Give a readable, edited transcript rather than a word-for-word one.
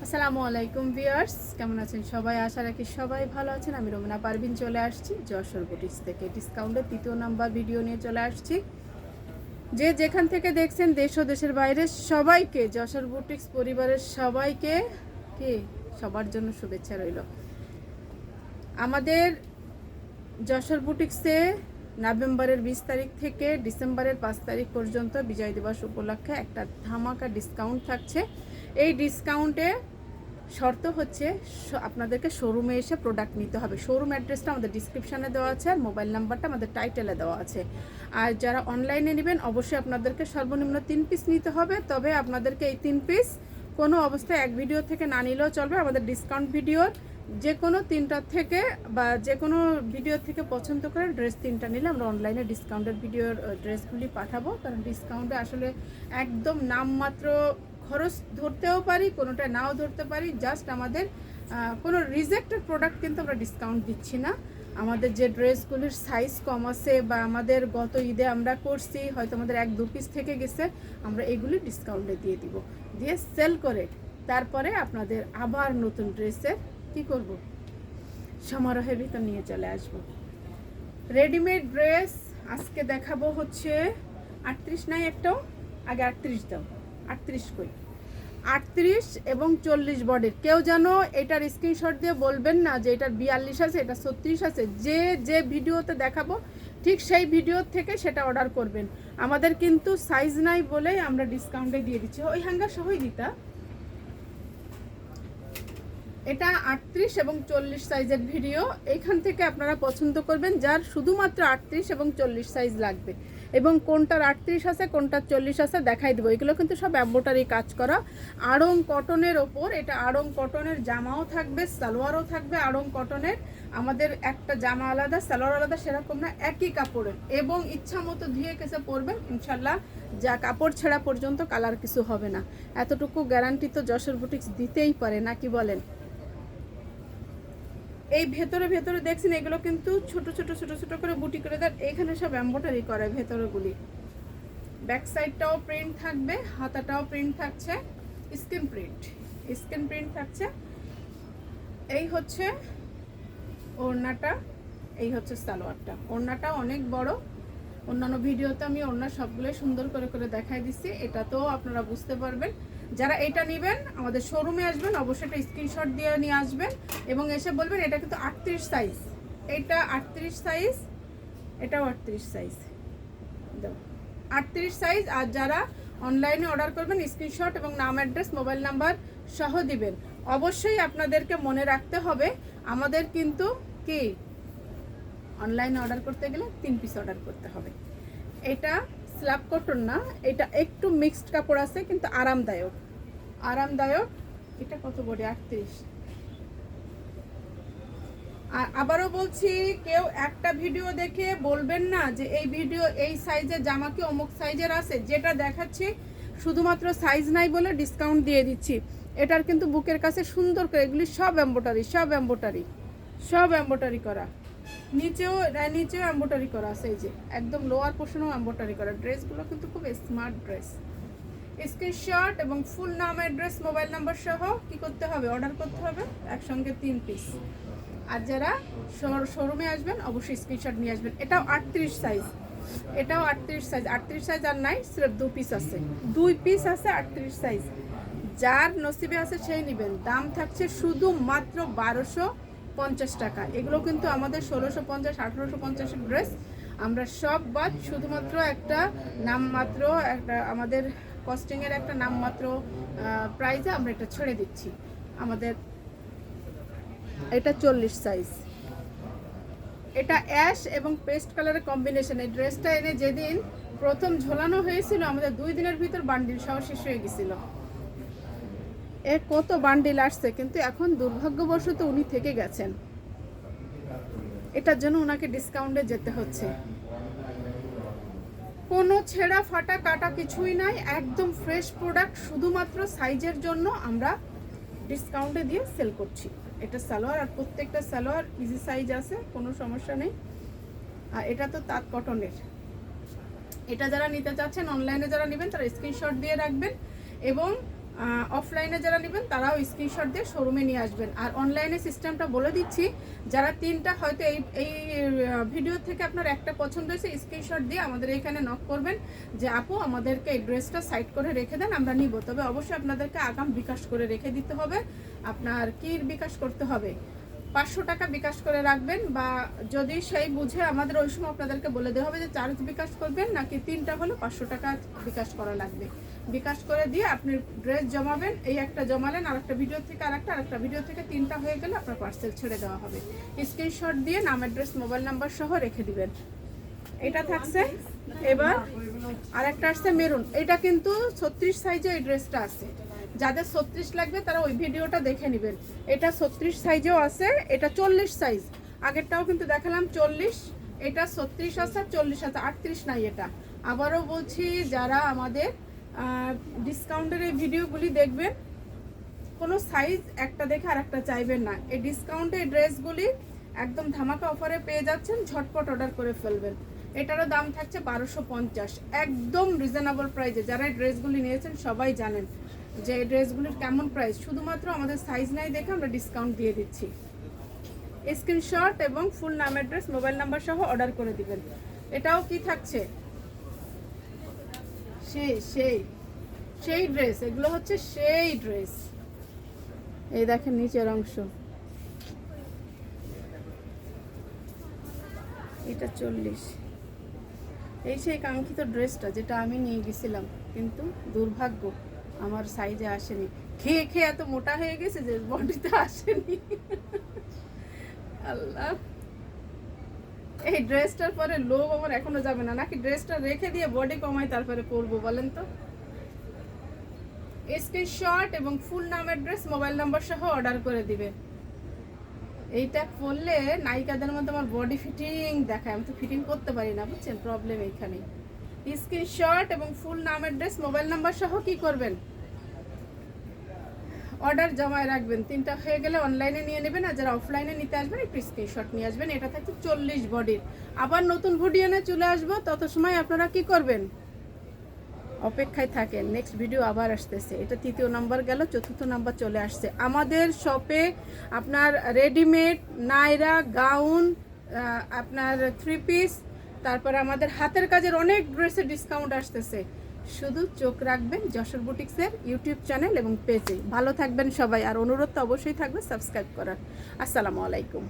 আসসালামু আলাইকুম ভিউয়ার্স, কেমন আছেন সবাই? আশা রাখি সবাই ভালো আছেন। আমি রুমনা পারভিন চলে আসছি যশোর বুটিক্স থেকে ডিসকাউন্টের 3য় নাম্বার ভিডিও নিয়ে চলে আসছি। যে যেখান থেকে দেখছেন দেশ ও দেশের বাইরে সবাইকে, যশোর বুটিক্স পরিবারের সবাইকে সবার জন্য শুভেচ্ছা রইল। আমাদের যশোর বুটিক্সে নভেম্বরের 20 তারিখ থেকে ডিসেম্বরের 5 তারিখ পর্যন্ত বিজয় দিবস উপলক্ষে একটা ধামাকা ডিসকাউন্ট থাকছে। এই ডিসকাউন্টে শর্ত হচ্ছে আপনাদেরকে শোরুমে এসে প্রোডাক্ট নিতে হবে। শোরুম অ্যাড্রেসটা আমাদের ডিসক্রিপশানে দেওয়া আছে, আর মোবাইল নাম্বারটা আমাদের টাইটেলে দেওয়া আছে। আর যারা অনলাইনে নেবেন অবশ্যই আপনাদেরকে সর্বনিম্ন 3 পিস নিতে হবে। তবে আপনাদেরকে এই 3 পিস কোনো অবস্থায় এক ভিডিও থেকে না নিলেও চলবে। আমাদের ডিসকাউন্ট ভিডিওর যে কোনো 3টা থেকে বা যে কোনো ভিডিও থেকে পছন্দ করে ড্রেস 3টা নিলে আমরা অনলাইনে ডিসকাউন্টের ভিডিওর ড্রেসগুলি পাঠাবো। কারণ ডিসকাউন্টে আসলে একদম নামমাত্র খরচ ধরতেও পারি, কোনোটা নাও ধরতে পারি। জাস্ট আমাদের কোনো রিজেক্টেড প্রোডাক্ট কিন্তু আমরা ডিসকাউন্ট দিচ্ছি না। আমাদের যে ড্রেসগুলির সাইজ কম আছে বা আমাদের গত ঈদে আমরা করছি, হয়তো আমাদের 1-2 পিস থেকে গেছে, আমরা এগুলি ডিসকাউন্টে দিয়ে দিব, দিয়ে সেল করে তারপরে আপনাদের আবার নতুন ড্রেসের কী করব, সমারোহের ভিতর নিয়ে চলে আসব। রেডিমেড ড্রেস আজকে দেখাবো হচ্ছে 38 নাই, একটাও আগে 38 দাও, 38 কই, 38 এবং 40 বডির। কেউ যেন এটার স্ক্রিনশট দিয়ে বলবেন না যে এটার 42 আছে, এটা 36 আছে। যে যে ভিডিওতে দেখাবো ঠিক সেই ভিডিও থেকে সেটা অর্ডার করবেন। আমাদের কিন্তু সাইজ নাই বলেই আমরা ডিসকাউন্টে দিয়ে দিচ্ছি। ওই হ্যাঙ্গার সহই দিতা। এটা 38 এবং 40 সাইজের ভিডিও। এইখান থেকে আপনারা পছন্দ করবেন যার শুধুমাত্র 38 এবং 40 সাইজ লাগবে, এবং কোনটার 38 আছে কোনটার 40 আছে দেখাই দেবো। এগুলো কিন্তু সব এমব্রয়ডারি কাজ করা আড়ং কটনের ওপর। এটা আড়ং কটনের জামাও থাকবে, সালোয়ারও থাকবে আড়ং কটনের। আমাদের একটা জামা আলাদা, সালোয়ার আলাদা, সেরকম না, একই কাপড়ের। এবং ইচ্ছা মতো ধুয়ে কেসে পরবেন, ইনশাল্লাহ যা কাপড় ছেঁড়া পর্যন্ত কালার কিছু হবে না। এতটুকু গ্যারান্টি তো যশোর বুটিক্স দিতেই পারে, নাকি বলেন? এই ভেতরে ভেতরে দেখছেন এগুলো কিন্তু ছোট ছোট ছোট ছোট করে বুটি করে দেন। এইখানে সব এমব্রয়ডারি করে ভেতরগুলি। ব্যাক সাইডটাও প্রিন্ট থাকবে, হাতাটাও প্রিন্ট থাকছে, স্ক্রিন প্রিন্ট থাকছে। এই হচ্ছে ওড়নাটা, এই হচ্ছে সালোয়ারটা। ওড়নাটা অনেক বড়। অন্যান্য ভিডিওতে আমি ওড়না সবগুলোই সুন্দর করে করে দেখাই দিচ্ছি, এটা তো আপনারা বুঝতে পারবেন। যারা এটা নেবেন আমাদের শোরুমে আসবেন, অবশ্যই একটা স্ক্রিনশট দিয়ে নিয়ে আসবেন এবং এসে বলবেন এটা কিন্তু 38 সাইজ, এটা 38 সাইজ, এটাও 38 সাইজ, 38 সাইজ। আর যারা অনলাইনে অর্ডার করবেন স্ক্রিনশট এবং নাম, অ্যাড্রেস, মোবাইল নাম্বার সহ দিবেন। অবশ্যই আপনাদেরকে মনে রাখতে হবে আমাদের কিন্তু কি অনলাইনে অর্ডার করতে গেলে 3 পিস অর্ডার করতে হবে। এটা স্ল্যাব কটন না, এটা একটু মিক্সড কাপড় আছে কিন্তু আরামদায়ক। এটা কত বডি? 38। আর আবারও বলছি, কেউ একটা ভিডিও দেখে বলবেন না যে এই ভিডিও এই সাইজের জামা কি অমুক সাইজের আছে। যেটা দেখাচ্ছি শুধুমাত্র সাইজ নাই বলে ডিসকাউন্ট দিয়ে দিচ্ছি। এটার কিন্তু বুকের কাছে সুন্দর করে এগুলি সব এমব্রয়ডারি করা। নিচেও এমব্রয়ডারি করা আছে, এই যে একদম লোয়ার পোর্শনেও এমব্রয়ডারি করা। ড্রেসগুলো কিন্তু খুব স্মার্ট ড্রেস। স্ক্রিনশট এবং ফুল নাম, অ্যাড্রেস, মোবাইল নাম্বার সহ কি করতে হবে? অর্ডার করতে হবে একসঙ্গে 3 পিস। আর যারা শোরুমে আসবেন অবশ্যই স্ক্রিনশট নিয়ে আসবেন। এটাও 38 সাইজ, 38 সাইজ আর নাই, সির্ফ 2 পিস আছে, 2 পিস আছে 38 সাইজ। যার নসিবে আছে সেই নেবেন। দাম থাকছে শুধু মাত্র 1250 টাকা। এগুলো কিন্তু আমাদের 1650 1850 ড্রেস আমরা সব বাদ, শুধুমাত্র একটা নামমাত্র একটা আমাদের কস্টিংয়ের একটা নামমাত্র প্রাইসে আমরা এটা ছেড়ে দিচ্ছি। আমাদের এটা 40 সাইজ, এটা অ্যাশ এবং পেস্ট কালারের কম্বিনেশন। এই ড্রেসটা এনে যেদিন প্রথম ঝোলানো হয়েছিল আমাদের 2 দিনের ভিতর বান্ডিল সহ শেষ হয়ে গেছিল। কত বান্ডিল আসছে, কিন্তু এখন দুর্ভাগ্যবশত উনি থেকে গেছেন। এটার জন্য ওনাকে ডিসকাউন্টে যেতে হচ্ছে। কোনো ছেঁড়া ফাটা কাটা কিছুই নাই, একদম ফ্রেশ প্রোডাক্ট। শুধুমাত্র সাইজের জন্য আমরা ডিসকাউন্টে দিয়ে সেল করছি। এটা সালোয়ার, আর প্রত্যেকটা সালোয়ার ইজি সাইজ আছে, কোনো সমস্যা নেই। আর এটা তো তাঁত কটনের। এটা যারা নিতে চাচ্ছেন অনলাইনে যারা নেবেন তারা স্ক্রিনশট দিয়ে রাখবেন এবং অফলাইনে যারা নেবেন তারাও স্ক্রিনশট দিয়ে শোরুমে নিয়ে আসবেন। আর অনলাইনে সিস্টেমটা বলে দিচ্ছি, যারা তিনটা হয়তো এই ভিডিও থেকে আপনার একটা পছন্দ হয়েছে, স্ক্রিনশট দিয়ে আমাদের এখানে নক করবেন যে আপু আমাদেরকে এই ড্রেসটা সাইড করে রেখে দেন, আমরা নিব। তবে অবশ্যই আপনাদেরকে আগাম বিকাশ করে রেখে দিতে হবে। আপনার কি বিকাশ করতে হবে, 500 টাকা বিকাশ করে রাখবেন, বা যদি সেই বুঝে আমাদের ওই সময় আপনাদেরকে বলে দেওয়া হবে যে চার্জ বিকাশ করবেন নাকি তিনটা হলো 500 টাকা বিকাশ করা লাগবে। বিকাশ করে দিয়ে আপনি ড্রেস জমাবেন, এই একটা জমালেন, আরেকটা ভিডিও থেকে আরেকটা ভিডিও থেকে তিনটা হয়ে গেলে আপনার পার্সেল ছেড়ে দেওয়া হবে। স্ক্রিনশট দিয়ে নাম, অ্যাড্রেস, মোবাইল নাম্বার সহ রেখে দিবেন। এটা থাকছে। এবার আরেকটা আসছে মেরুন, এটা কিন্তু 36 সাইজে এই ড্রেসটা আছে। যাদের 36 লাগবে তারা ওই ভিডিওটা দেখে নেবেন। এটা 36 সাইজেও আছে, এটা 40 সাইজ। আগেরটাও কিন্তু দেখালাম 40, এটা 36 আছে, 40 আছে, 38 নাই এটা। আবারও বলছি, যারা আমাদের ডিসকাউন্টের এই ভিডিওগুলি দেখবেন, কোনো সাইজ একটা দেখে আর একটা চাইবেন না। এই ডিসকাউন্টে এই ড্রেসগুলি একদম ধামাকা অফারে পেয়ে যাচ্ছেন, ঝটপট অর্ডার করে ফেলবেন। এটারও দাম থাকছে 1250, একদম রিজনেবল প্রাইসে। যারা এই ড্রেসগুলি নিয়েছেন সবাই জানেন যে এই ড্রেসগুলির কেমন প্রাইস। শুধুমাত্র আমাদের সাইজ নাই দেখে আমরা ডিসকাউন্ট দিয়ে দিচ্ছি। স্ক্রিনশট এবং ফুল নাম, অ্যাড্রেস, মোবাইল নাম্বার সহ অর্ডার করে দিবেন। এটাও কি থাকছে, সেই ড্রেস, এগুলো হচ্ছে সেই ড্রেস। এই দেখেন নিচের অংশ, এটা 40। এই সেই কাঙ্ক্ষিত ড্রেসটা যেটা আমি নিয়ে গেছিলাম, কিন্তু দুর্ভাগ্য আমার সাইজে আসেনি। খেয়ে খেয়ে এত মোটা হয়ে গেছে যে বডিতে আসেনি। আল্লাহ, এই ড্রেসটার পরে লোভ আমার এখনো যাবে না, নাকি ড্রেসটা রেখে দিয়ে বডি কমাই তারপরে পরবো বলেন তো। স্ক্রিনশট এবং ফুল নাম, অ্যাড্রেস, মোবাইল নাম্বার সহ অর্ডার করে দিবে। এইটা করলে নায়িকাদের মধ্যে আমার বডি ফিটিং দেখায়, আমি তো ফিটিং করতে পারি না, বুঝছেন, প্রবলেম এইখানেই। স্ক্রিনশট এবং ফুল নাম, অ্যাড্রেস, মোবাইল নাম্বার সহ কি করবেন, অর্ডার জমায় রাখবেন। তিনটা হয়ে গেলে অনলাইনে নিয়ে নেবেন, আর যারা অফলাইনে নিতে আসবেন একটু স্ক্রিনশট নিয়ে আসবেন। এটা থাকছে 40 বডির। আবার নতুন ভিডিও নিয়ে চলে আসবো, তত সময় আপনারা কি করবেন, অপেক্ষায় থাকেন। নেক্সট ভিডিও আবার আসতেছে। এটা 3য় নাম্বার গেল, 4র্থ নাম্বার চলে আসছে। আমাদের শপে আপনার রেডিমেড নাইরা, গাউন, আপনার 3 পিস, তারপরে আমাদের হাতের কাজের অনেক ড্রেসের ডিসকাউন্ট আসতেছে। শুধু চোখ রাখবেন যশোর বুটিক্সের ইউটিউব চ্যানেল এবং পেজে। ভালো থাকবেন সবাই, আর অনুরোধ তো অবশ্যই থাকবে সাবস্ক্রাইব করার। আসসালামু আলাইকুম।